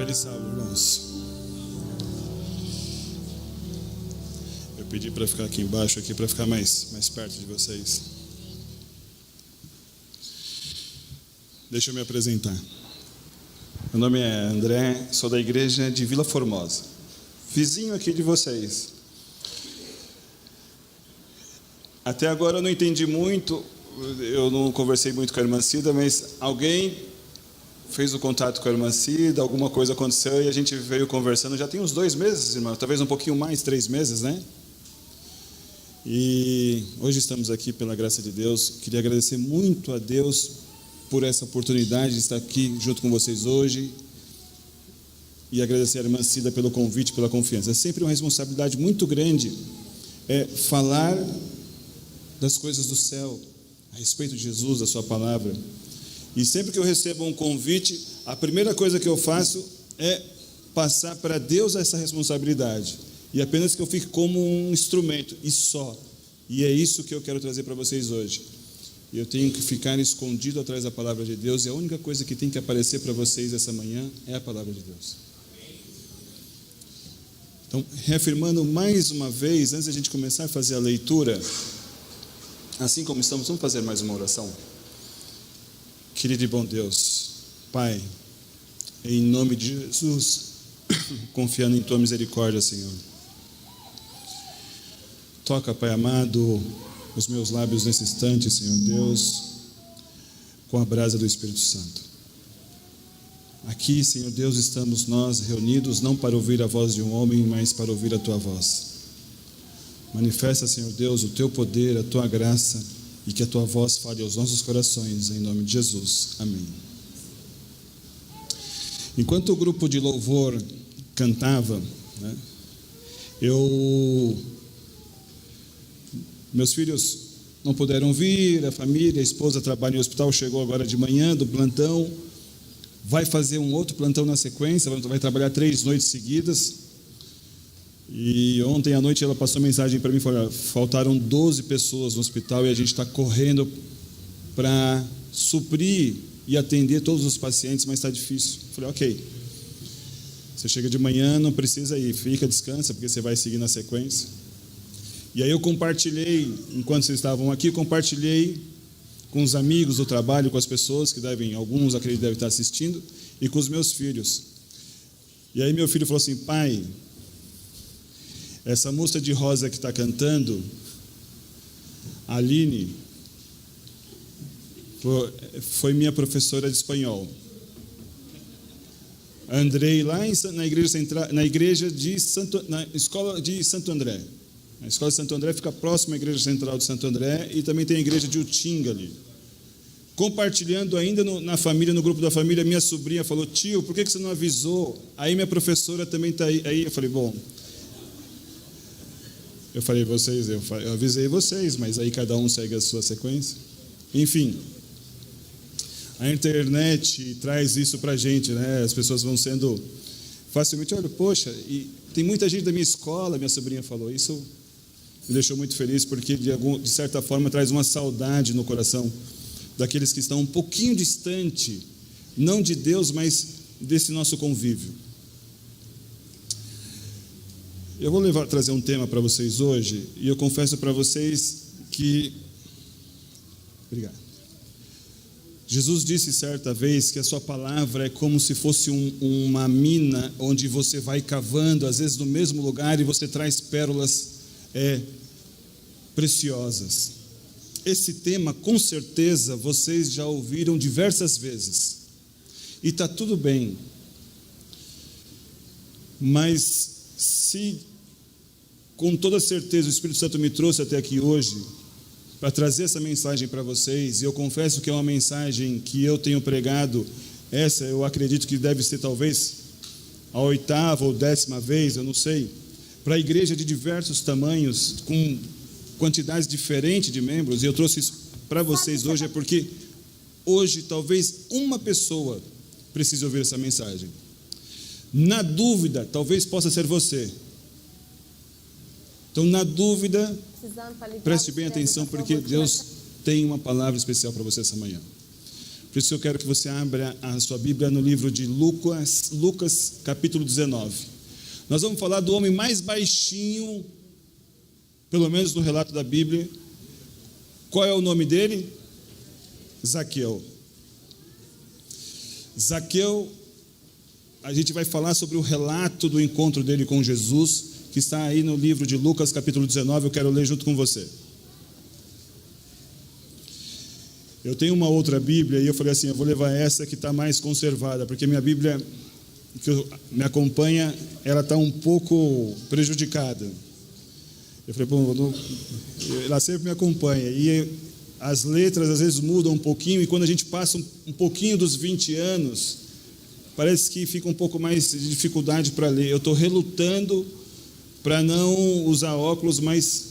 Feliz sábado, irmãos. Eu pedi para ficar aqui embaixo, aqui para ficar mais perto de vocês. Deixa eu me apresentar. Meu nome é André, sou da igreja de Vila Formosa, vizinho aqui de vocês. Até agora eu não entendi muito, eu não conversei muito com a irmã Cida, mas alguém fez o contato com a irmã Cida, alguma coisa aconteceu e a gente veio conversando. Já tem uns 2 meses, irmão, talvez um pouquinho mais, 3 meses, né? E hoje estamos aqui pela graça de Deus. Queria agradecer muito a Deus por essa oportunidade de estar aqui junto com vocês hoje e agradecer a irmã Cida pelo convite, pela confiança. É sempre uma responsabilidade muito grande falar das coisas do céu, a respeito de Jesus, da sua palavra. E sempre que eu recebo um convite, a primeira coisa que eu faço é passar para Deus essa responsabilidade. E apenas que eu fique como um instrumento, e só. E é isso que eu quero trazer para vocês hoje. Eu tenho que ficar escondido atrás da palavra de Deus, e a única coisa que tem que aparecer para vocês essa manhã é a palavra de Deus. Então, reafirmando mais uma vez, antes da gente começar a fazer a leitura, assim como estamos, vamos fazer mais uma oração. Querido e bom Deus, Pai, em nome de Jesus, confiando em Tua misericórdia, Senhor. Toca, Pai amado, os meus lábios nesse instante, Senhor Deus, com a brasa do Espírito Santo. Aqui, Senhor Deus, estamos nós reunidos, não para ouvir a voz de um homem, mas para ouvir a Tua voz. Manifesta, Senhor Deus, o Teu poder, a Tua graça, e que a Tua voz fale aos nossos corações, em nome de Jesus. Amém. Enquanto o grupo de louvor cantava, né, meus filhos não puderam vir, a família, a esposa trabalha no hospital, chegou agora de manhã do plantão, vai fazer um outro plantão na sequência, vai trabalhar 3 noites seguidas. E ontem à noite ela passou mensagem para mim, falou: faltaram 12 pessoas no hospital e a gente está correndo para suprir e atender todos os pacientes, mas está difícil. Eu falei: ok, você chega de manhã, não precisa ir, fica, descansa, porque você vai seguir na sequência. E aí eu compartilhei, enquanto vocês estavam aqui, compartilhei com os amigos do trabalho, com as pessoas que alguns acredito devem estar assistindo, e com os meus filhos. E aí meu filho falou assim: pai, essa moça de rosa que está cantando, a Aline, foi minha professora de espanhol. Andrei lá na igreja central, na escola de Santo André. A escola de Santo André fica próxima à igreja central de Santo André e também tem a igreja de Utinga ali. Compartilhando ainda na família, no grupo da família, minha sobrinha falou: tio, por que você não avisou? Aí minha professora também está aí. Eu falei: bom, eu avisei vocês, mas aí cada um segue a sua sequência. Enfim, a internet traz isso para a gente, né? As pessoas vão sendo facilmente, olha, poxa, e tem muita gente da minha escola, minha sobrinha falou, isso me deixou muito feliz, porque de certa forma traz uma saudade no coração daqueles que estão um pouquinho distante, não de Deus, mas desse nosso convívio. Eu vou trazer um tema para vocês hoje, e eu confesso para vocês que... Obrigado. Jesus disse certa vez que a sua palavra é como se fosse uma mina, onde você vai cavando, às vezes no mesmo lugar, e você traz pérolas preciosas. Esse tema, com certeza, vocês já ouviram diversas vezes, e está tudo bem, mas se com toda certeza o Espírito Santo me trouxe até aqui hoje para trazer essa mensagem para vocês, e eu confesso que é uma mensagem que eu tenho pregado, essa eu acredito que deve ser talvez a 8ª ou 10ª vez, eu não sei, para a igreja de diversos tamanhos, com quantidades diferentes de membros, e eu trouxe isso para vocês hoje, é porque hoje talvez uma pessoa precise ouvir essa mensagem. Na dúvida, talvez possa ser você. Então, na dúvida, preste bem atenção, porque Deus tem uma palavra especial para você essa manhã. Por isso eu quero que você abra a sua Bíblia no livro de Lucas capítulo 19. Nós vamos falar do homem mais baixinho, pelo menos no relato da Bíblia. Qual é o nome dele? Zaqueu. Zaqueu, a gente vai falar sobre o relato do encontro dele com Jesus, que está aí no livro de Lucas capítulo 19, eu quero ler junto com você. Eu tenho uma outra Bíblia e eu falei assim, eu vou levar essa que está mais conservada, porque minha Bíblia que me acompanha, ela está um pouco prejudicada. Eu falei, bom, ela sempre me acompanha, e as letras às vezes mudam um pouquinho, e quando a gente passa um pouquinho dos 20 anos, parece que fica um pouco mais de dificuldade para ler. Eu estou relutando para não usar óculos, mas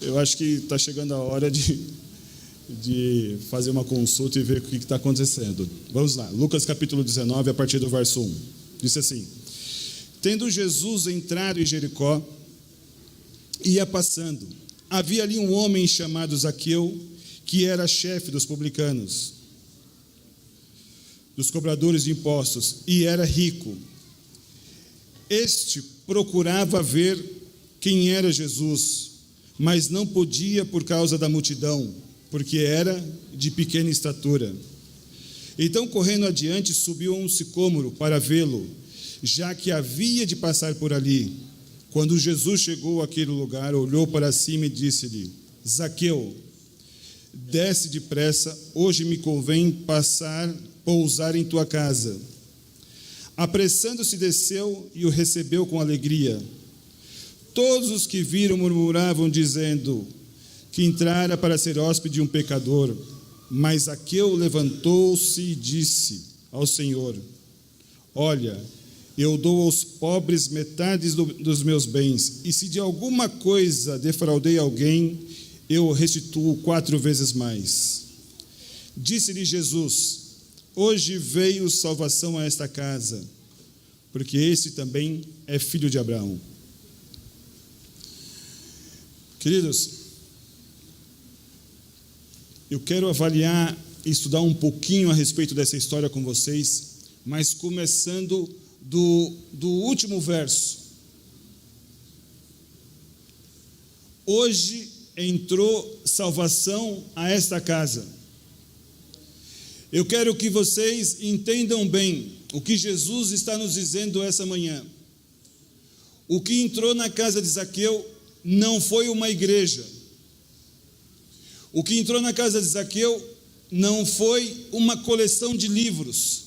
eu acho que está chegando a hora de fazer uma consulta e ver o que está acontecendo. Vamos lá, Lucas capítulo 19, a partir do verso 1. Diz assim: tendo Jesus entrado em Jericó, ia passando. Havia ali um homem chamado Zaqueu, que era chefe dos publicanos, dos cobradores de impostos, e era rico. Este procurava ver quem era Jesus, mas não podia por causa da multidão, porque era de pequena estatura. Então, correndo adiante, subiu a um sicômoro para vê-lo, já que havia de passar por ali. Quando Jesus chegou àquele lugar, olhou para cima e disse-lhe: Zaqueu, desce depressa, hoje me convém pousar em tua casa. Apressando-se, desceu e o recebeu com alegria. Todos os que viram murmuravam, dizendo que entrara para ser hóspede de um pecador. Mas Zaqueu levantou-se e disse ao Senhor: olha, eu dou aos pobres metade dos meus bens, e se de alguma coisa defraudei alguém, eu restituo 4 vezes mais. Disse-lhe Jesus: hoje veio salvação a esta casa, porque esse também é filho de Abraão. Queridos, eu quero avaliar e estudar um pouquinho a respeito dessa história com vocês, mas começando do último verso. Hoje entrou salvação a esta casa. Eu quero que vocês entendam bem o que Jesus está nos dizendo essa manhã. O que entrou na casa de Zaqueu não foi uma igreja. O que entrou na casa de Zaqueu não foi uma coleção de livros.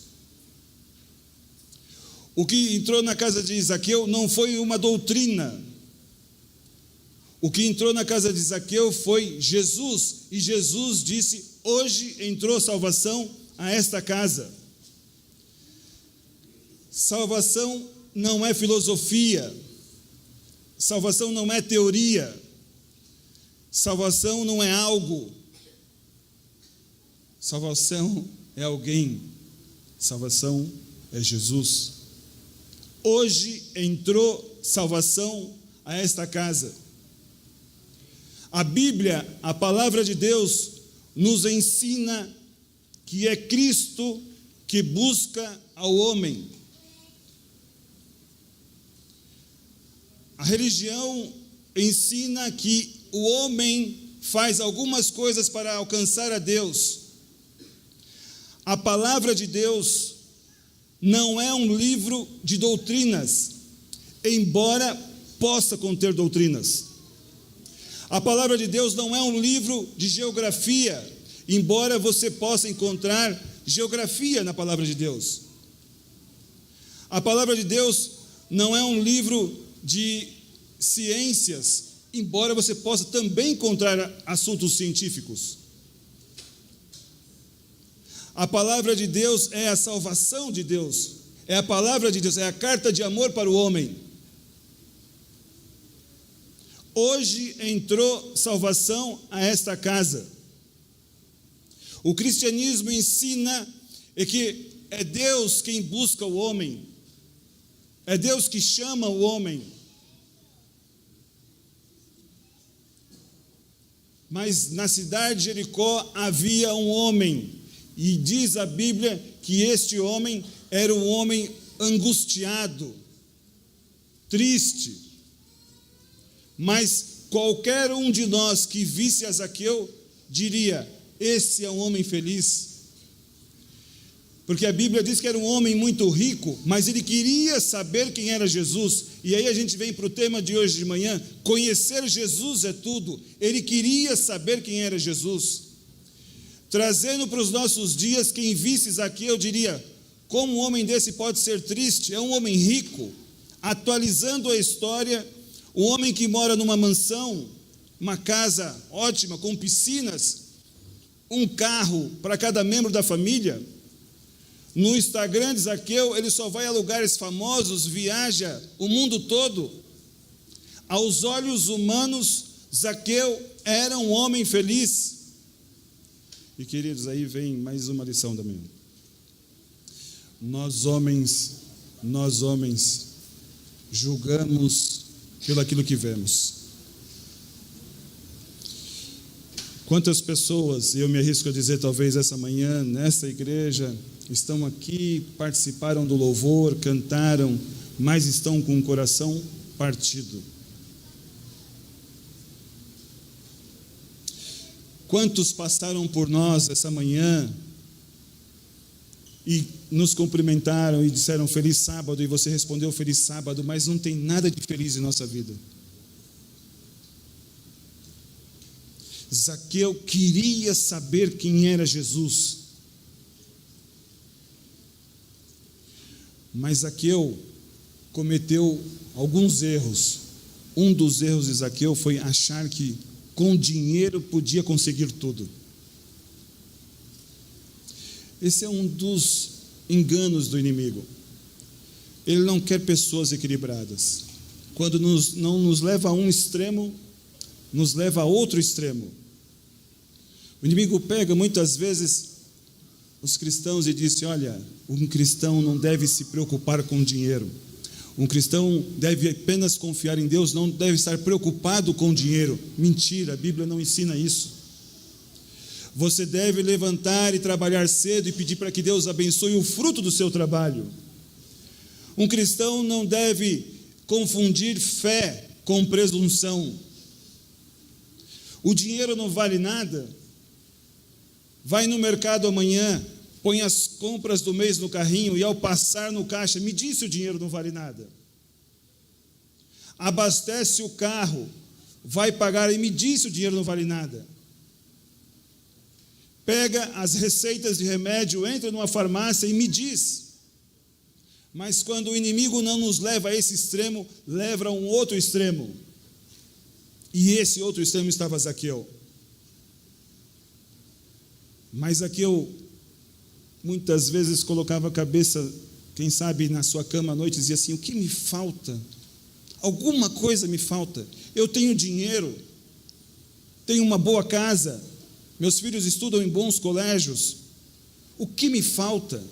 O que entrou na casa de Zaqueu não foi uma doutrina. O que entrou na casa de Zaqueu foi Jesus. E Jesus disse: hoje entrou salvação a esta casa. Salvação não é filosofia. Salvação não é teoria. Salvação não é algo. Salvação é alguém. Salvação é Jesus. Hoje entrou salvação a esta casa. A Bíblia, a palavra de Deus, nos ensina que é Cristo que busca ao homem. A religião ensina que o homem faz algumas coisas para alcançar a Deus. A palavra de Deus não é um livro de doutrinas, embora possa conter doutrinas. A palavra de Deus não é um livro de geografia, embora você possa encontrar geografia na palavra de Deus. A palavra de Deus não é um livro de ciências, embora você possa também encontrar assuntos científicos. A palavra de Deus é a salvação de Deus, é a palavra de Deus, é a carta de amor para o homem. Hoje entrou salvação a esta casa. O cristianismo ensina que é Deus quem busca o homem, é Deus que chama o homem. Mas na cidade de Jericó havia um homem, E diz a Bíblia que este homem era um homem angustiado, triste. Mas qualquer um de nós que visse a Zaqueu diria: esse é um homem feliz. Porque a Bíblia diz que era um homem muito rico, mas ele queria saber quem era Jesus. E aí a gente vem para o tema de hoje de manhã: conhecer Jesus é tudo. Ele queria saber quem era Jesus. Trazendo para os nossos dias, quem visse Zaqueu diria: como um homem desse pode ser triste? É um homem rico. Atualizando a história, um homem que mora numa mansão, uma casa ótima, com piscinas, um carro para cada membro da família. No Instagram de Zaqueu, ele só vai a lugares famosos, viaja o mundo todo. Aos olhos humanos, Zaqueu era um homem feliz. E queridos, aí vem mais uma lição também. Nós homens, julgamos pelo aquilo que vemos. Quantas pessoas, eu me arrisco a dizer talvez essa manhã, nessa igreja, estão aqui, participaram do louvor, cantaram, mas estão com o coração partido. Quantos passaram por nós essa manhã e nos cumprimentaram e disseram feliz sábado, e você respondeu feliz sábado, mas não tem nada de feliz em nossa vida. Zaqueu queria saber quem era Jesus. Mas Zaqueu cometeu alguns erros. Um dos erros de Zaqueu foi achar que com dinheiro podia conseguir tudo. Esse é um dos enganos do inimigo. Ele não quer pessoas equilibradas. Quando não nos leva a um extremo, nos leva a outro extremo. O inimigo pega muitas vezes os cristãos e diz: olha, um cristão não deve se preocupar com dinheiro. Um cristão deve apenas confiar em Deus, não deve estar preocupado com dinheiro. Mentira, a Bíblia não ensina isso. Você deve levantar e trabalhar cedo e pedir para que Deus abençoe o fruto do seu trabalho. Um cristão não deve confundir fé com presunção. O dinheiro não vale nada. Vai no mercado amanhã, põe as compras do mês no carrinho e ao passar no caixa, me diz se o dinheiro não vale nada. Abastece o carro, vai pagar e me diz se o dinheiro não vale nada. Pega as receitas de remédio, entra numa farmácia e me diz. Mas quando o inimigo não nos leva a esse extremo, leva a um outro extremo. E esse outro extremo estava Zaqueu. Mas Zaqueu muitas vezes colocava a cabeça, quem sabe, na sua cama à noite e dizia assim: o que me falta? Alguma coisa me falta. Eu tenho dinheiro, tenho uma boa casa, meus filhos estudam em bons colégios. O que me falta?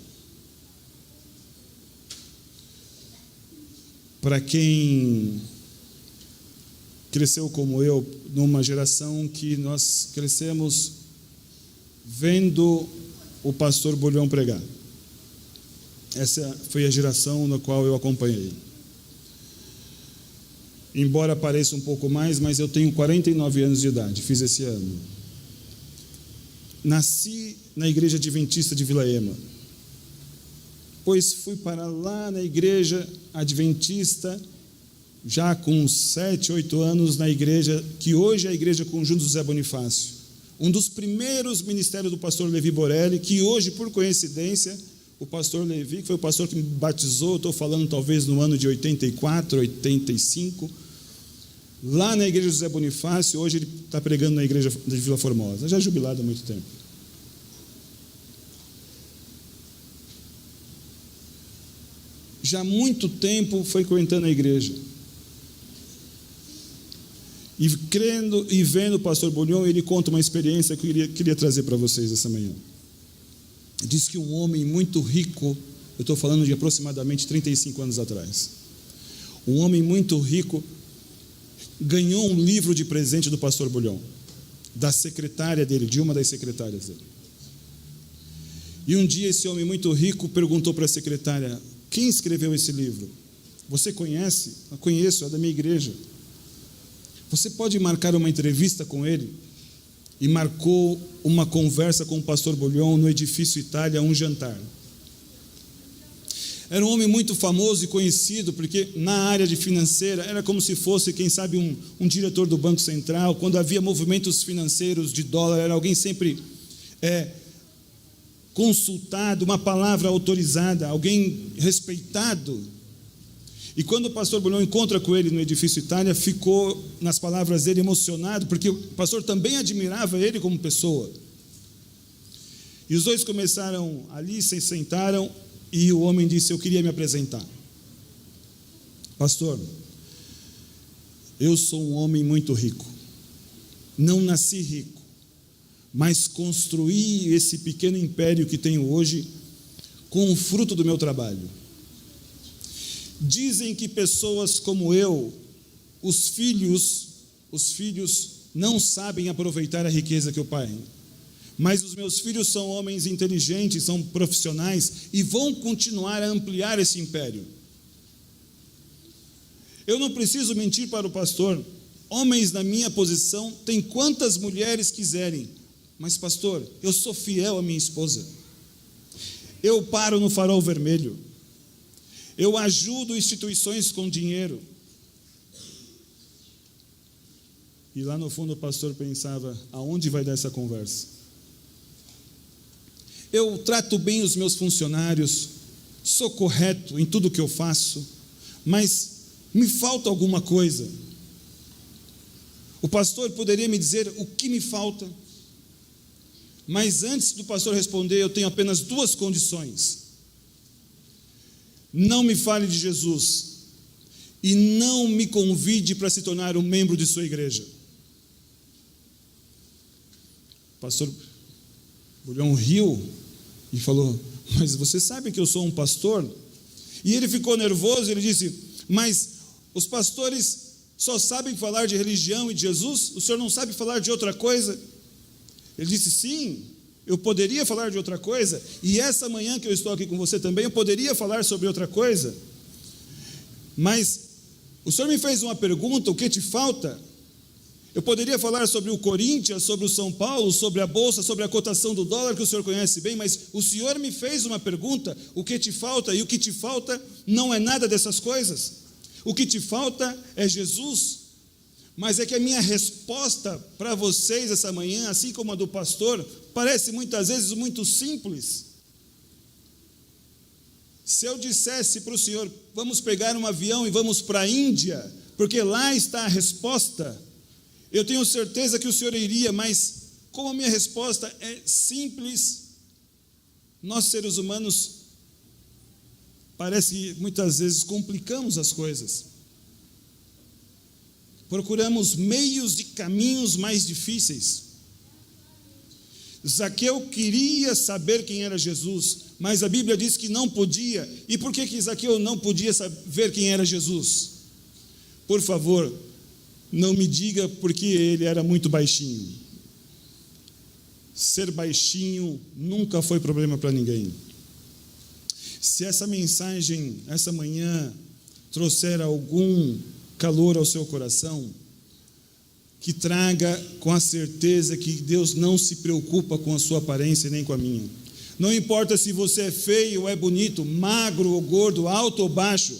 Para quem cresceu como eu, numa geração que nós crescemos vendo o pastor Bulhão pregar. Essa foi a geração na qual eu acompanhei. Embora pareça um pouco mais, mas eu tenho 49 anos de idade, fiz esse ano. Nasci na igreja adventista de Vila Ema. Depois fui para lá na igreja adventista, já com 7, 8 anos, na igreja, que hoje é a Igreja Conjunto José Bonifácio. Um dos primeiros ministérios do pastor Levi Borelli, que hoje, por coincidência, o pastor Levi, que foi o pastor que me batizou, estou falando talvez no ano de 84, 85, lá na igreja José Bonifácio, hoje ele está pregando na igreja de Vila Formosa, já jubilado há muito tempo. Já há muito tempo frequentando a igreja. E crendo e vendo o pastor Bulhão, ele conta uma experiência que eu queria trazer para vocês essa manhã. Diz que um homem muito rico, eu estou falando de aproximadamente 35 anos atrás, um homem muito rico ganhou um livro de presente do pastor Bulhão, da secretária dele, de uma das secretárias dele. E um dia esse homem muito rico perguntou para a secretária: quem escreveu esse livro? Você conhece? Eu conheço, é da minha igreja. Você pode marcar uma entrevista com ele? E marcou uma conversa com o pastor Bullion no Edifício Itália, um jantar. Era um homem muito famoso e conhecido, porque na área de financeira era como se fosse, quem sabe, um diretor do Banco Central. Quando havia movimentos financeiros de dólar, era alguém sempre consultado, uma palavra autorizada, alguém respeitado. E quando o pastor Bullion encontra com ele no Edifício Itália, ficou, nas palavras dele, emocionado, porque o pastor também admirava ele como pessoa. E os dois começaram ali, se sentaram, e o homem disse: eu queria me apresentar. Pastor, eu sou um homem muito rico. Não nasci rico, mas construí esse pequeno império que tenho hoje com o fruto do meu trabalho. Dizem que pessoas como eu, os filhos não sabem aproveitar a riqueza que o pai tem. Mas os meus filhos são homens inteligentes, são profissionais e vão continuar a ampliar esse império. Eu não preciso mentir para o pastor. Homens na minha posição têm quantas mulheres quiserem. Mas, pastor, eu sou fiel à minha esposa. Eu paro no farol vermelho. Eu ajudo instituições com dinheiro. E lá no fundo o pastor pensava: aonde vai dar essa conversa? Eu trato bem os meus funcionários, sou correto em tudo que eu faço, mas me falta alguma coisa. O pastor poderia me dizer o que me falta, mas antes do pastor responder, eu tenho apenas duas condições: não me fale de Jesus e não me convide para se tornar um membro de sua igreja. O pastor Bullion riu e falou: mas você sabe que eu sou um pastor? E ele ficou nervoso, ele disse: mas os pastores só sabem falar de religião e de Jesus? O senhor não sabe falar de outra coisa? Ele disse: sim, eu poderia falar de outra coisa, e essa manhã que eu estou aqui com você também, eu poderia falar sobre outra coisa, mas o senhor me fez uma pergunta: o que te falta? Eu poderia falar sobre o Corinthians, sobre o São Paulo, sobre a Bolsa, sobre a cotação do dólar, que o senhor conhece bem, mas o senhor me fez uma pergunta: o que te falta? E o que te falta não é nada dessas coisas. O que te falta é Jesus. Mas é que a minha resposta para vocês essa manhã, assim como a do pastor, parece muitas vezes muito simples. Se eu dissesse para o senhor: vamos pegar um avião e vamos para a Índia, porque lá está a resposta, eu tenho certeza que o senhor iria, mas como a minha resposta é simples, nós seres humanos parece que muitas vezes complicamos as coisas. Procuramos meios e caminhos mais difíceis. Zaqueu queria saber quem era Jesus, mas a Bíblia diz que não podia. E por que Zaqueu não podia saber quem era Jesus? Por favor, não me diga porque ele era muito baixinho. Ser baixinho nunca foi problema para ninguém. Se essa mensagem, essa manhã, trouxer algum calor ao seu coração, que traga com a certeza que Deus não se preocupa com a sua aparência nem com a minha. Não importa se você é feio ou é bonito, magro ou gordo, alto ou baixo,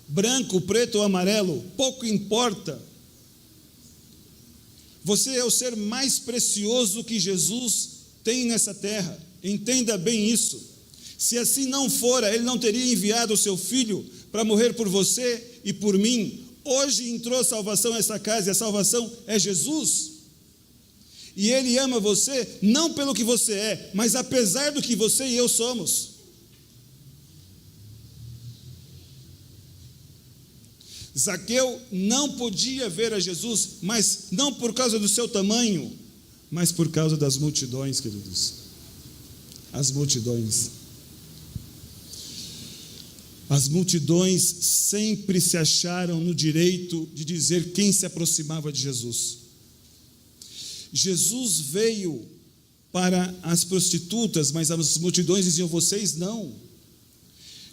branco, preto ou amarelo, pouco importa. Você é o ser mais precioso que Jesus tem nessa terra. Entenda bem isso. Se assim não fora, Ele não teria enviado o seu Filho para morrer por você e por mim. Hoje entrou salvação a essa casa, e a salvação é Jesus. E Ele ama você, não pelo que você é, mas apesar do que você e eu somos. Zaqueu não podia ver a Jesus, mas não por causa do seu tamanho, mas por causa das multidões, queridos. As multidões. As multidões sempre se acharam no direito de dizer quem se aproximava de Jesus. Jesus veio para as prostitutas, mas as multidões diziam: vocês não.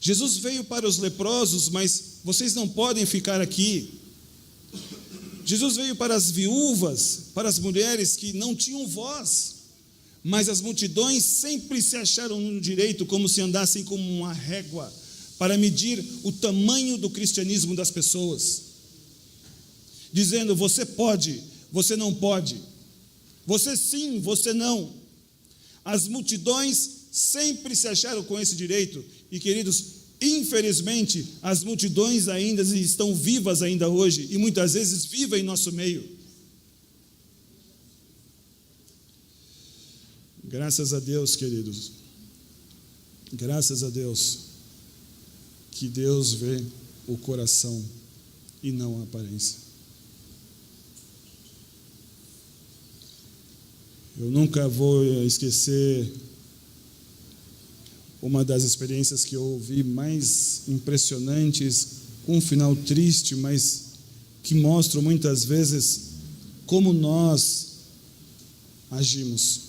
Jesus veio para os leprosos, mas vocês não podem ficar aqui. Jesus veio para as viúvas, para as mulheres que não tinham voz, mas as multidões sempre se acharam no direito, como se andassem como uma régua, para medir o tamanho do cristianismo das pessoas, dizendo: você pode, você não pode, você sim, você não. As multidões sempre se acharam com esse direito, e queridos, infelizmente, as multidões ainda estão vivas ainda hoje, e muitas vezes vivem em nosso meio. Graças a Deus, queridos, graças a Deus, que Deus vê o coração e não a aparência. Eu nunca vou esquecer uma das experiências que eu ouvi mais impressionantes, com um final triste, mas que mostram muitas vezes como nós agimos.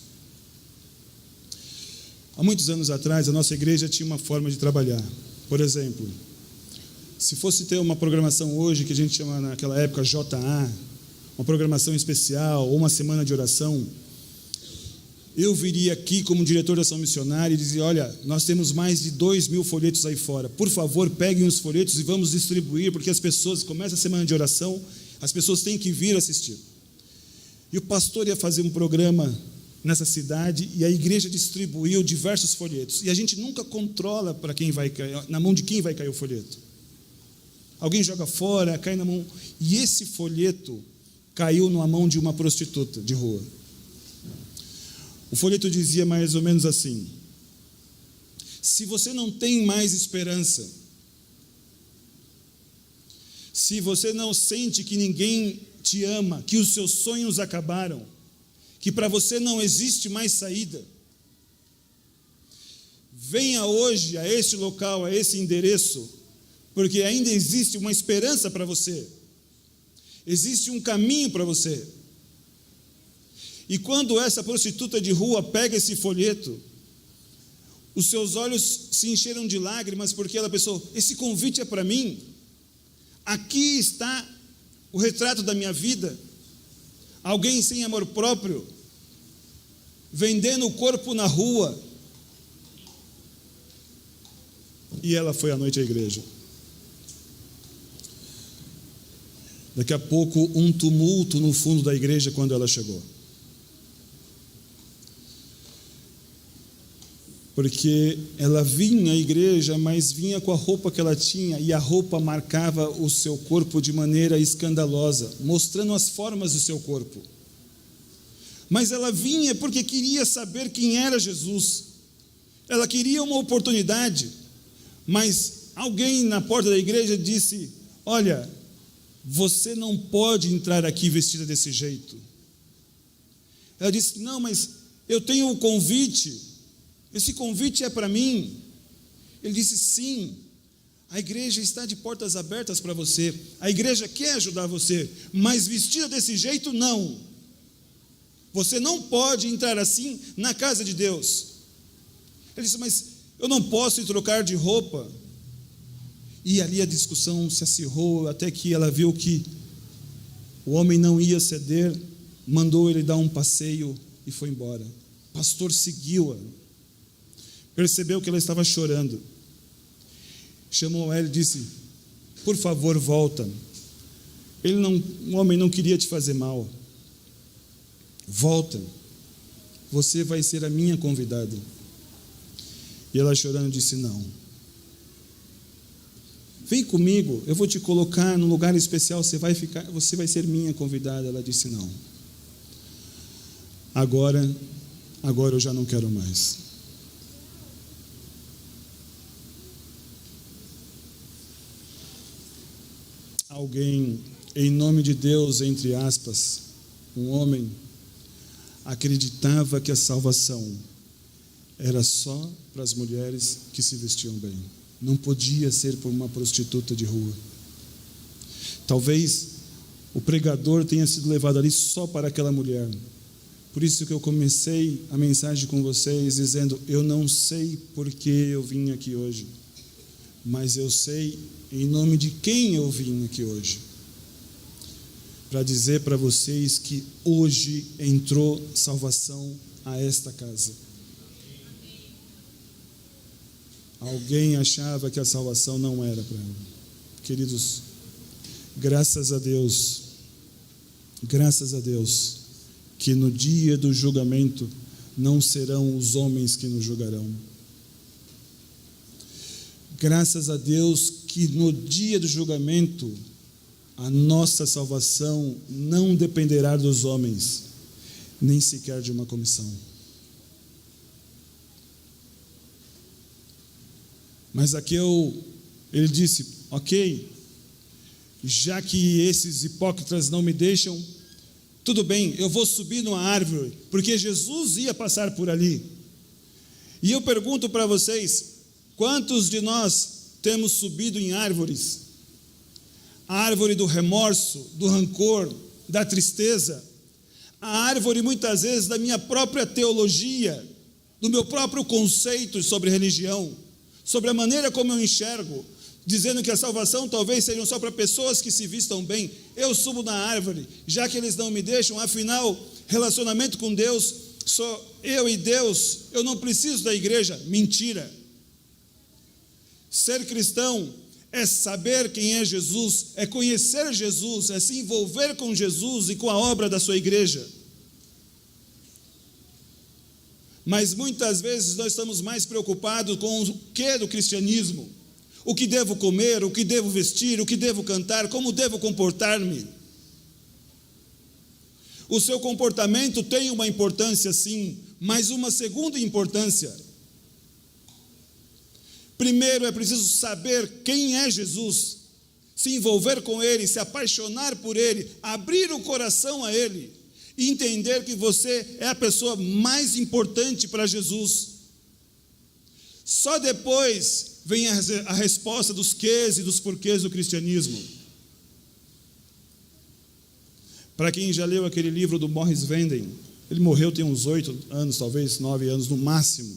Há muitos anos atrás, a nossa igreja tinha uma forma de trabalhar. Por exemplo, se fosse ter uma programação hoje, que a gente chama naquela época JA, uma programação especial, ou uma semana de oração, eu viria aqui como diretor da ação missionária e dizia: olha, nós temos mais de 2.000 folhetos aí fora, por favor, peguem os folhetos e vamos distribuir, porque as pessoas, começa a semana de oração, as pessoas têm que vir assistir. E o pastor ia fazer um programa nessa cidade, e a igreja distribuiu diversos folhetos, e a gente nunca controla para quem vai cair, na mão de quem vai cair o folheto. Alguém joga fora, cai na mão, e esse folheto caiu na mão de uma prostituta de rua. O folheto dizia mais ou menos assim: se você não tem mais esperança, se você não sente que ninguém te ama, que os seus sonhos acabaram, que para você não existe mais saída, venha hoje a este local, a esse endereço, porque ainda existe uma esperança para você, existe um caminho para você. E quando essa prostituta de rua pega esse folheto, os seus olhos se encheram de lágrimas, porque ela pensou: esse convite é para mim, aqui está o retrato da minha vida, alguém sem amor próprio, vendendo o corpo na rua. E ela foi à noite à igreja. Daqui a pouco, um tumulto no fundo da igreja quando ela chegou. Porque ela vinha à igreja, mas vinha com a roupa que ela tinha, e a roupa marcava o seu corpo de maneira escandalosa, mostrando as formas do seu corpo. Mas ela vinha porque queria saber quem era Jesus. Ela queria uma oportunidade, mas alguém na porta da igreja disse: olha, você não pode entrar aqui vestida desse jeito. Ela disse: não, mas eu tenho um convite. Esse convite é para mim. Ele disse: sim, a igreja está de portas abertas para você, a igreja quer ajudar você, mas vestida desse jeito não. Você não pode entrar assim na casa de Deus. Ele disse: mas eu não posso ir trocar de roupa. E ali a discussão se acirrou, até que ela viu que o homem não ia ceder, mandou ele dar um passeio e foi embora. O pastor seguiu-a. Percebeu que ela estava chorando, chamou ela e disse: por favor, volta. O homem não queria te fazer mal. Volta, você vai ser a minha convidada. E ela chorando disse: não. Vem comigo, eu vou te colocar num lugar especial, você vai ser minha convidada. Ela disse: não. Agora eu já não quero mais. Alguém, em nome de Deus, entre aspas, um homem, acreditava que a salvação era só para as mulheres que se vestiam bem. Não podia ser por uma prostituta de rua. Talvez o pregador tenha sido levado ali só para aquela mulher, Por isso que eu comecei a mensagem com vocês dizendo: eu não sei por que eu vim aqui hoje, mas eu sei em nome de quem eu vim aqui hoje. Para dizer para vocês que hoje entrou salvação a esta casa. Alguém achava que a salvação não era para ela. Queridos, graças a Deus, que no dia do julgamento não serão os homens que nos julgarão. Graças a Deus que no dia do julgamento a nossa salvação não dependerá dos homens, nem sequer de uma comissão. Mas Zaqueu, ele disse: ok, já que esses hipócritas não me deixam, tudo bem, eu vou subir numa árvore, porque Jesus ia passar por ali. E eu pergunto para vocês, quantos de nós temos subido em árvores? A árvore do remorso, do rancor, da tristeza, a árvore muitas vezes da minha própria teologia, do meu próprio conceito sobre religião, sobre a maneira como eu enxergo, dizendo que a salvação talvez seja só para pessoas que se vistam bem. Eu subo na árvore, já que eles não me deixam, afinal, relacionamento com Deus, sou eu e Deus, eu não preciso da igreja. Mentira. Ser cristão é saber quem é Jesus, é conhecer Jesus, é se envolver com Jesus e com a obra da sua igreja. Mas muitas vezes nós estamos mais preocupados com o que do cristianismo? O que devo comer, o que devo vestir, o que devo cantar, como devo comportar-me? O seu comportamento tem uma importância, sim, mas uma segunda importância. Primeiro é preciso saber quem é Jesus, se envolver com Ele, se apaixonar por Ele, abrir o coração a Ele, e entender que você é a pessoa mais importante para Jesus. Só depois vem a resposta dos quês e dos porquês do cristianismo. Para quem já leu aquele livro do Morris Venden, ele morreu tem uns 8 anos, talvez 9 anos no máximo.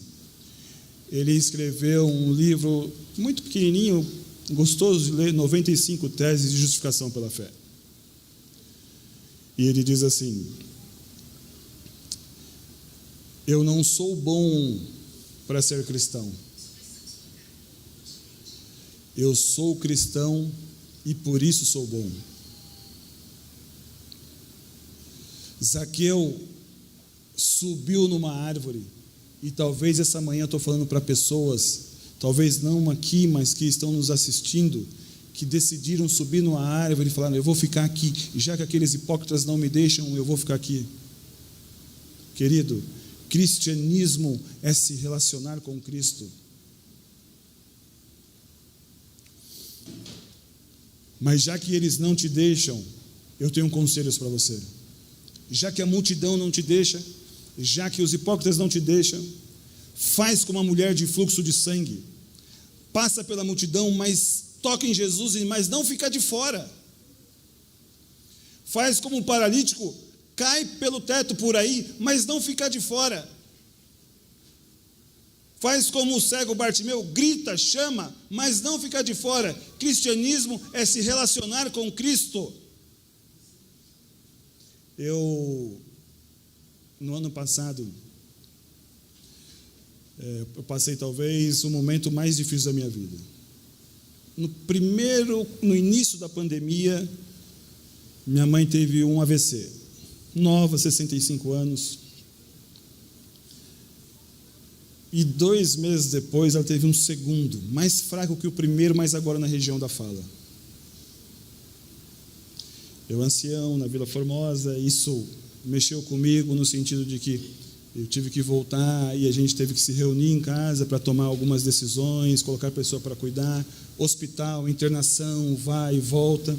Ele escreveu um livro muito pequenininho, gostoso de ler, 95 teses de justificação pela fé. E ele diz assim: eu não sou bom para ser cristão. Eu sou cristão e por isso sou bom. Zaqueu subiu numa árvore, e talvez essa manhã eu estou falando para pessoas, talvez não aqui, mas que estão nos assistindo, que decidiram subir numa árvore e falaram: eu vou ficar aqui, já que aqueles hipócritas não me deixam, eu vou ficar aqui. Querido, cristianismo é se relacionar com Cristo. Mas já que eles não te deixam, eu tenho conselhos para você. Já que a multidão não te deixa, já que os hipócritas não te deixam, faz como uma mulher de fluxo de sangue. Passa pela multidão, mas toca em Jesus, mas não fica de fora. Faz como um paralítico, cai pelo teto por aí, mas não fica de fora. Faz como o cego Bartimeu, grita, chama, mas não fica de fora. Cristianismo é se relacionar com Cristo. No ano passado, eu passei talvez o momento mais difícil da minha vida. No início da pandemia, minha mãe teve um AVC, nova, 65 anos. E 2 meses depois ela teve um segundo, mais fraco que o primeiro, mas agora na região da fala. Eu ancião, na Vila Formosa, isso mexeu comigo no sentido de que eu tive que voltar e a gente teve que se reunir em casa para tomar algumas decisões, colocar a pessoa para cuidar, hospital, internação, vai e volta.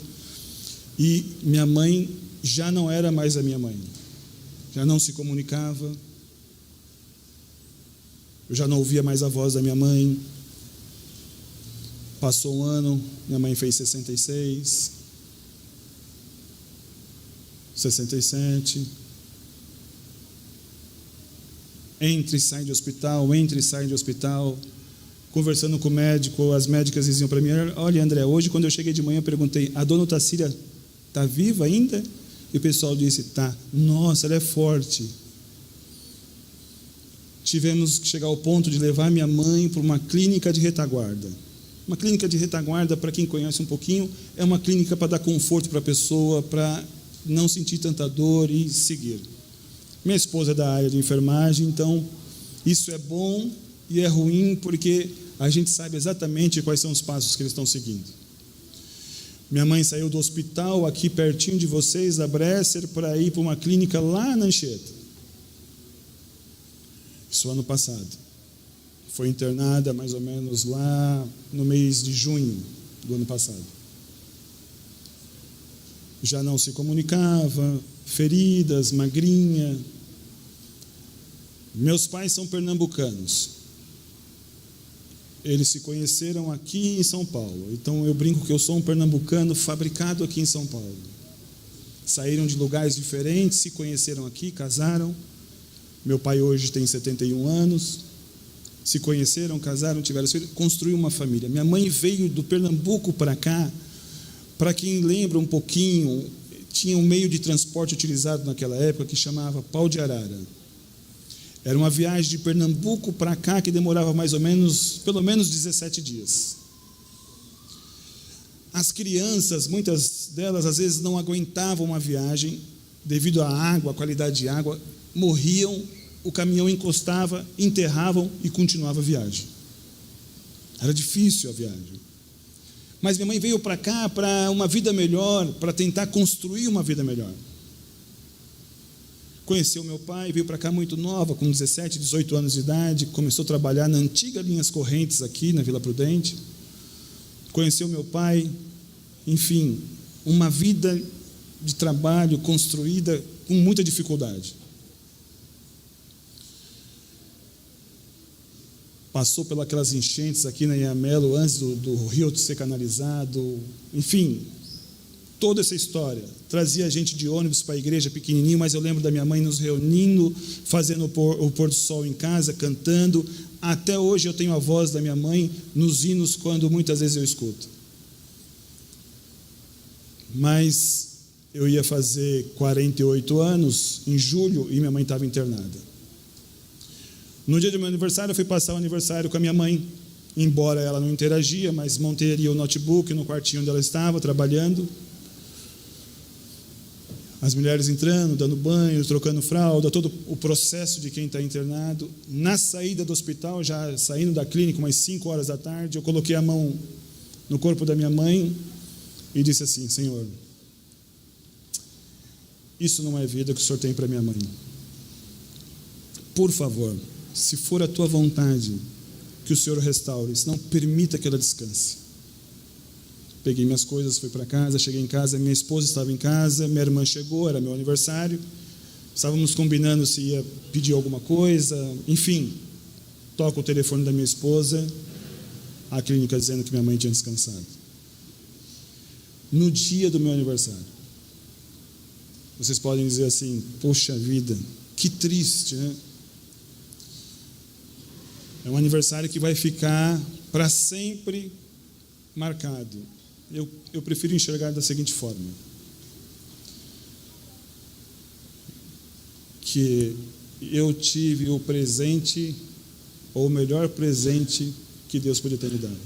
E minha mãe já não era mais a minha mãe, já não se comunicava, eu já não ouvia mais a voz da minha mãe. Passou um ano, minha mãe fez 66, 67. Entra e sai de hospital, entra e sai de hospital. Conversando com o médico, as médicas diziam para mim: olha, André, hoje quando eu cheguei de manhã eu perguntei, a dona Otacília está viva ainda? E o pessoal disse: tá. Nossa, ela é forte. Tivemos que chegar ao ponto de levar minha mãe para uma clínica de retaguarda. Uma clínica de retaguarda, para quem conhece um pouquinho, é uma clínica para dar conforto para a pessoa, para não sentir tanta dor e seguir. Minha esposa é da área de enfermagem, então isso é bom e é ruim, porque a gente sabe exatamente quais são os passos que eles estão seguindo. Minha mãe saiu do hospital aqui pertinho de vocês, da Bresser, para ir para uma clínica lá na Anchieta. Isso ano passado. Foi internada mais ou menos lá no mês de junho do ano passado. Já não se comunicava, feridas, magrinha. Meus pais são pernambucanos. Eles se conheceram aqui em São Paulo. Então eu brinco que eu sou um pernambucano fabricado aqui em São Paulo. Saíram de lugares diferentes, se conheceram aqui, casaram. Meu pai hoje tem 71 anos. Se conheceram, casaram, tiveram filhos, construiu uma família. Minha mãe veio do Pernambuco para cá. Para quem lembra um pouquinho, tinha um meio de transporte utilizado naquela época que chamava pau de arara. Era uma viagem de Pernambuco para cá que demorava mais ou menos, pelo menos 17 dias. As crianças, muitas delas às vezes não aguentavam uma viagem, devido à água, à qualidade de água, morriam, o caminhão encostava, enterravam e continuava a viagem. Era difícil a viagem. Mas minha mãe veio para cá para uma vida melhor, para tentar construir uma vida melhor. Conheceu meu pai, veio para cá muito nova, com 17, 18 anos de idade, começou a trabalhar na antiga Linhas Correntes aqui na Vila Prudente. Conheceu meu pai, enfim, uma vida de trabalho construída com muita dificuldade. Passou pelas enchentes aqui na Iamelo, antes do rio ser canalizado, enfim, toda essa história. Trazia gente de ônibus para a igreja pequenininho, mas eu lembro da minha mãe nos reunindo, fazendo o pôr do sol em casa, cantando. Até hoje eu tenho a voz da minha mãe nos hinos, quando muitas vezes eu escuto. Mas eu ia fazer 48 anos em julho e minha mãe estava internada. No dia do meu aniversário, eu fui passar o aniversário com a minha mãe, embora ela não interagia, mas montei ali o notebook no quartinho onde ela estava, trabalhando. As mulheres entrando, dando banho, trocando fralda, todo o processo de quem está internado. Na saída do hospital, já saindo da clínica, umas 5 horas da tarde, eu coloquei a mão no corpo da minha mãe e disse assim: Senhor, isso não é vida que o Senhor tem para minha mãe. Por favor, se for a tua vontade, que o Senhor restaure, senão permita que ela descanse. Peguei minhas coisas, fui para casa, cheguei em casa, minha esposa estava em casa, minha irmã chegou, era meu aniversário, estávamos combinando se ia pedir alguma coisa, enfim, toco o telefone da minha esposa, a clínica dizendo que minha mãe tinha descansado. No dia do meu aniversário. Vocês podem dizer assim: poxa vida, que triste, né? É um aniversário que vai ficar para sempre marcado. Eu prefiro enxergar da seguinte forma: que eu tive o presente, ou o melhor presente que Deus podia ter me dado.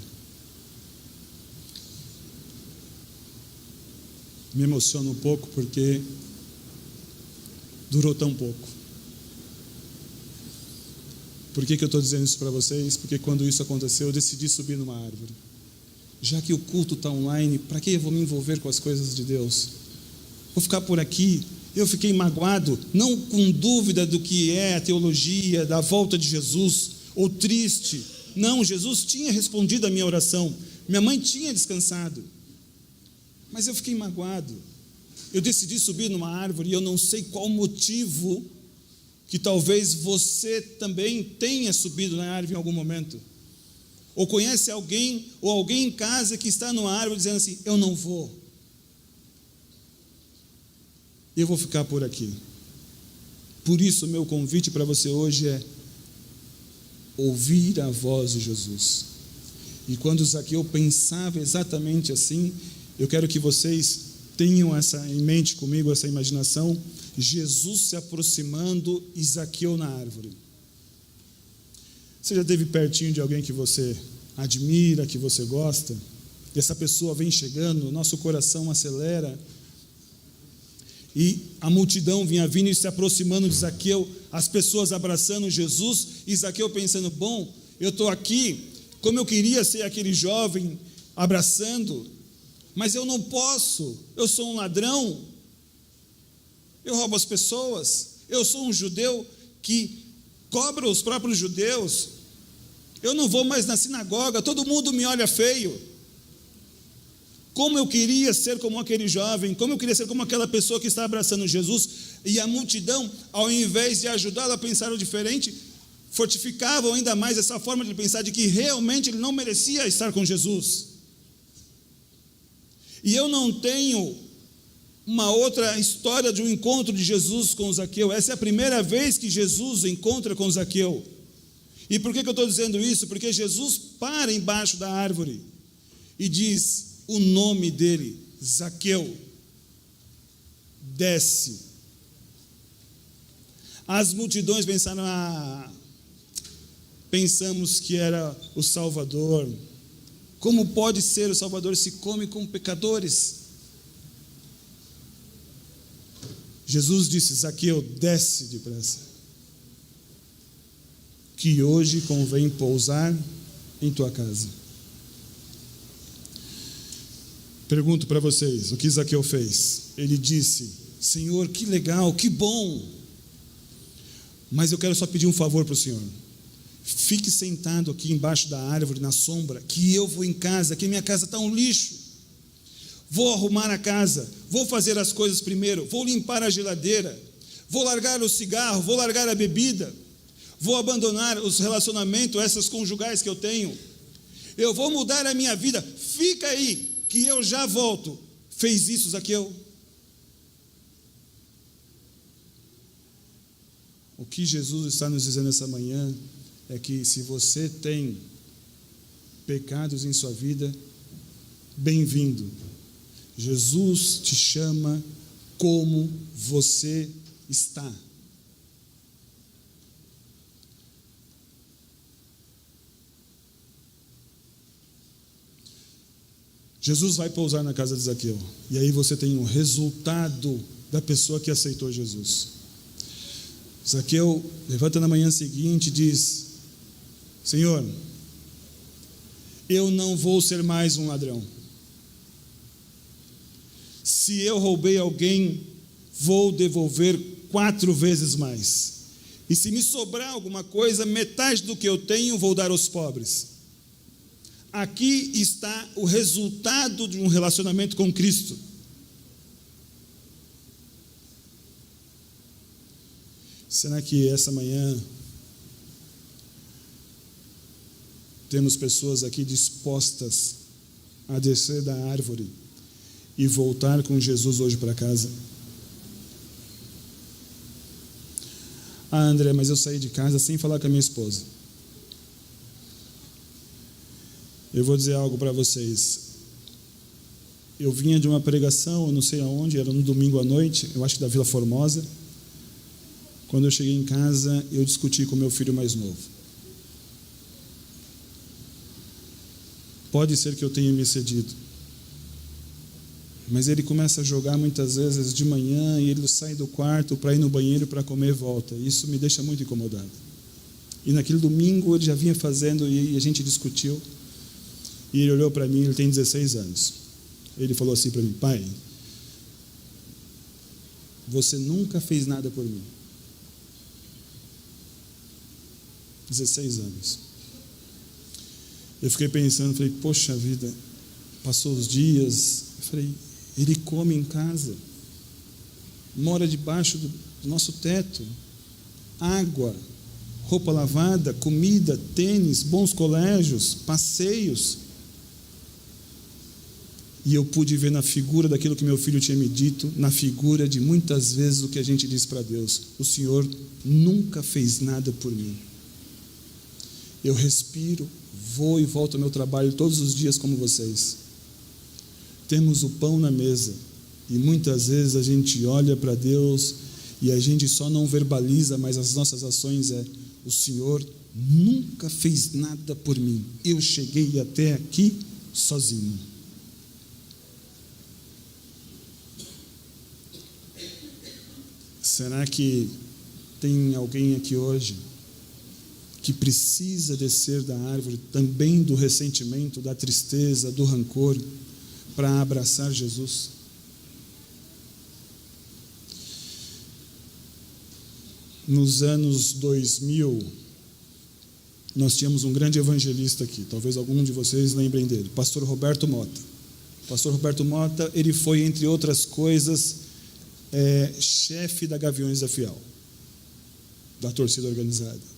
Me emociona um pouco porque durou tão pouco. Por que eu estou dizendo isso para vocês? Porque quando isso aconteceu, eu decidi subir numa árvore. Já que o culto está online, para que eu vou me envolver com as coisas de Deus? Vou ficar por aqui. Eu fiquei magoado, não com dúvida do que é a teologia, da volta de Jesus, ou triste. Não, Jesus tinha respondido a minha oração. Minha mãe tinha descansado. Mas eu fiquei magoado. Eu decidi subir numa árvore e eu não sei qual motivo que talvez você também tenha subido na árvore em algum momento. Ou conhece alguém, ou alguém em casa que está numa árvore dizendo assim: eu não vou. Eu vou ficar por aqui. Por isso o meu convite para você hoje é: ouvir a voz de Jesus. E quando Zaqueu pensava exatamente assim, eu quero que vocês tenham essa em mente comigo, essa imaginação, Jesus se aproximando e Zaqueu na árvore. Você já esteve pertinho de alguém que você admira, que você gosta? E essa pessoa vem chegando, o nosso coração acelera, e a multidão vinha vindo e se aproximando de Zaqueu, as pessoas abraçando Jesus, e Zaqueu pensando, bom, eu estou aqui, como eu queria ser aquele jovem abraçando, mas eu não posso, eu sou um ladrão, eu roubo as pessoas, eu sou um judeu que cobra os próprios judeus, eu não vou mais na sinagoga, todo mundo me olha feio. Como eu queria ser como aquele jovem, como eu queria ser como aquela pessoa que está abraçando Jesus, e a multidão, ao invés de ajudá-lo a pensar diferente, fortificavam ainda mais essa forma de pensar de que realmente ele não merecia estar com Jesus. E eu não tenho uma outra história de um encontro de Jesus com Zaqueu. Essa é a primeira vez que Jesus encontra com Zaqueu. E por que eu estou dizendo isso? Porque Jesus para embaixo da árvore e diz o nome dele, Zaqueu, desce. As multidões pensaram, pensamos que era o Salvador. Como pode ser o Salvador se come com pecadores? Jesus disse, Zaqueu, desce depressa, que hoje convém pousar em tua casa. Pergunto para vocês, o que Zaqueu fez? Ele disse, Senhor, que legal, que bom, mas eu quero só pedir um favor para o Senhor. Fique sentado aqui embaixo da árvore, na sombra, que eu vou em casa, que minha casa está um lixo. Vou arrumar a casa, vou fazer as coisas primeiro, vou limpar a geladeira, vou largar o cigarro, vou largar a bebida, vou abandonar os relacionamentos, essas conjugais que eu tenho. Eu vou mudar a minha vida, fica aí, que eu já volto. Fez isso, Zaqueu? O que Jesus está nos dizendo essa manhã é que se você tem pecados em sua vida, bem-vindo. Jesus te chama como você está. Jesus vai pousar na casa de Zaqueu. E aí você tem um resultado da pessoa que aceitou Jesus. Zaqueu levanta na manhã seguinte e diz, Senhor, eu não vou ser mais um ladrão. Se eu roubei alguém, vou devolver 4 vezes mais. E se me sobrar alguma coisa, metade do que eu tenho, vou dar aos pobres. Aqui está o resultado de um relacionamento com Cristo. Será que essa manhã temos pessoas aqui dispostas a descer da árvore e voltar com Jesus hoje para casa? André, mas eu saí de casa sem falar com a minha esposa. Eu vou dizer algo para vocês. Eu vinha de uma pregação, eu não sei aonde, era no domingo à noite, eu acho que da Vila Formosa. Quando eu cheguei em casa, eu discuti com meu filho mais novo. Pode ser que eu tenha me excedido, mas ele começa a jogar muitas vezes de manhã e ele sai do quarto para ir no banheiro para comer e volta. Isso me deixa muito incomodado. E naquele domingo ele já vinha fazendo e a gente discutiu. E ele olhou para mim, ele tem 16 anos. Ele falou assim para mim, pai, você nunca fez nada por mim. 16 anos. Eu fiquei pensando, falei, poxa vida, passou os dias, eu falei, ele come em casa, mora debaixo do nosso teto, água, roupa lavada, comida, tênis, bons colégios, passeios. E eu pude ver na figura daquilo que meu filho tinha me dito, na figura de muitas vezes o que a gente diz para Deus, o Senhor nunca fez nada por mim. Eu respiro, vou e volto ao meu trabalho todos os dias como vocês. Temos o pão na mesa e muitas vezes a gente olha para Deus e a gente só não verbaliza, mas as nossas ações o Senhor nunca fez nada por mim. Eu cheguei até aqui sozinho. Será que tem alguém aqui hoje que precisa descer da árvore também do ressentimento, da tristeza, do rancor, para abraçar Jesus? Nos anos 2000, nós tínhamos um grande evangelista aqui, talvez algum de vocês lembrem dele, pastor Roberto Mota. Pastor Roberto Mota, ele foi, entre outras coisas, chefe da Gaviões da Fiel, da torcida organizada.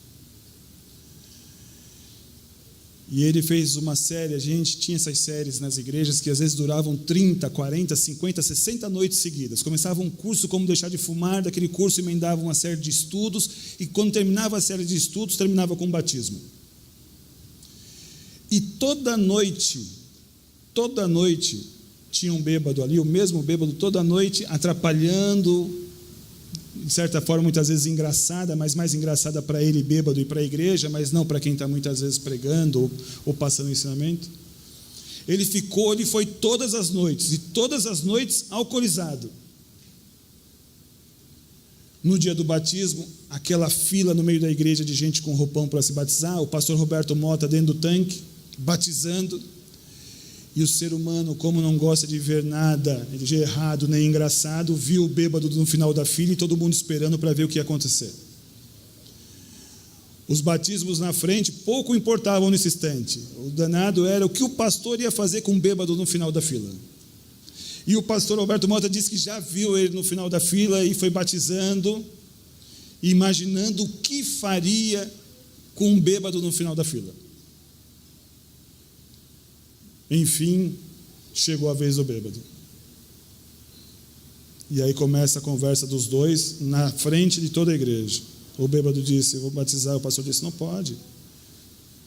E ele fez uma série, a gente tinha essas séries nas igrejas que às vezes duravam 30, 40, 50, 60 noites seguidas. Começava um curso, como deixar de fumar, daquele curso emendava uma série de estudos, e quando terminava a série de estudos, terminava com o batismo. E toda noite, tinha um bêbado ali, o mesmo bêbado, toda noite, atrapalhando, de certa forma, muitas vezes engraçada, mas mais engraçada para ele, bêbado, e para a igreja, mas não para quem está muitas vezes pregando ou passando ensinamento. Ele foi todas as noites, e todas as noites alcoolizado. No dia do batismo, aquela fila no meio da igreja de gente com roupão para se batizar, o pastor Roberto Mota dentro do tanque, batizando. E o ser humano, como não gosta de ver nada de errado nem engraçado, viu o bêbado no final da fila e todo mundo esperando para ver o que ia acontecer. Os batismos na frente pouco importavam nesse instante. O danado era o que o pastor ia fazer com o bêbado no final da fila. E o pastor Roberto Mota disse que já viu ele no final da fila e foi batizando, imaginando o que faria com um bêbado no final da fila. Enfim, chegou a vez do bêbado. E aí começa a conversa dos dois na frente de toda a igreja. O bêbado disse: eu vou batizar. O pastor disse: não pode.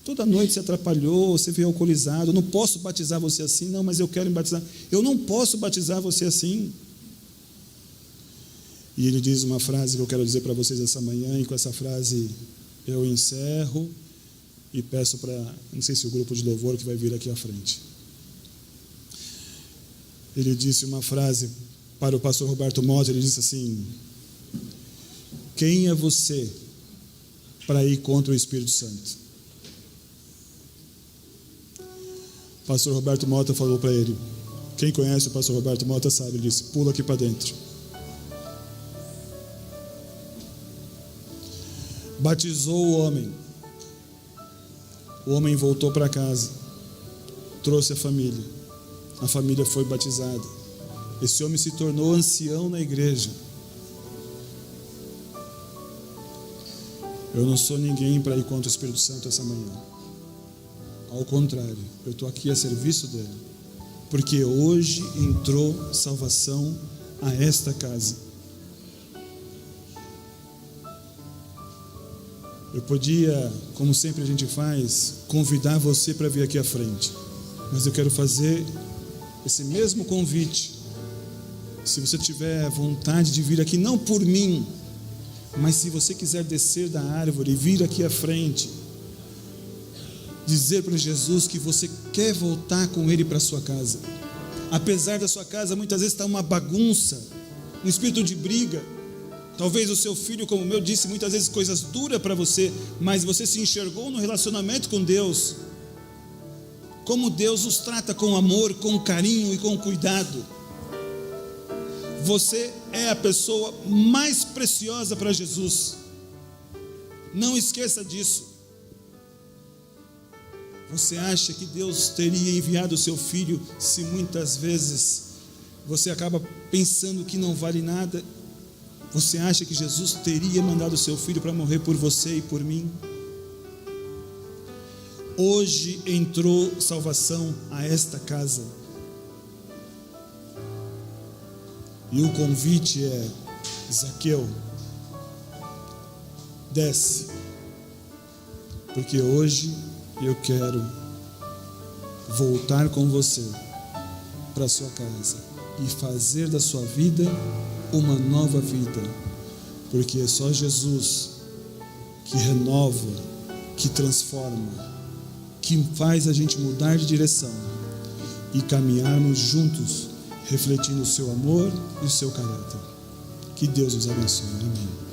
Toda noite você atrapalhou, você veio alcoolizado. Eu não posso batizar você assim. Não, mas eu quero me batizar. Eu não posso batizar você assim. E ele diz uma frase que eu quero dizer para vocês essa manhã, e com essa frase eu encerro e peço para, não sei se o grupo de louvor que vai vir aqui à frente. Ele disse uma frase para o pastor Roberto Mota, ele disse assim: quem é você para ir contra o Espírito Santo? O pastor Roberto Mota falou para ele, quem conhece o pastor Roberto Mota sabe, ele disse: pula aqui para dentro. Batizou o homem. O homem voltou para casa, trouxe a família foi batizada. Esse homem se tornou ancião na igreja. Eu não sou ninguém para ir contra o Espírito Santo essa manhã. Ao contrário, eu estou aqui a serviço dele, porque hoje entrou salvação a esta casa. Eu podia, como sempre a gente faz, convidar você para vir aqui à frente, mas eu quero fazer esse mesmo convite. Se você tiver vontade de vir aqui, não por mim, mas se você quiser descer da árvore e vir aqui à frente, dizer para Jesus que você quer voltar com Ele para a sua casa, apesar da sua casa muitas vezes estar uma bagunça, um espírito de briga. Talvez o seu filho, como o meu, disse muitas vezes coisas duras para você, mas você se enxergou no relacionamento com Deus, como Deus os trata com amor, com carinho e com cuidado. Você é a pessoa mais preciosa para Jesus. Não esqueça disso. Você acha que Deus teria enviado o seu filho se muitas vezes você acaba pensando que não vale nada? Você acha que Jesus teria mandado o seu filho para morrer por você e por mim? Hoje entrou salvação a esta casa. E o convite é: Zaqueu, desce. porque hoje eu quero voltar com você para a sua casa e fazer da sua vida uma nova vida, porque é só Jesus que renova, que transforma, que faz a gente mudar de direção e caminharmos juntos, refletindo o seu amor e o seu caráter. Que Deus os abençoe. Amém.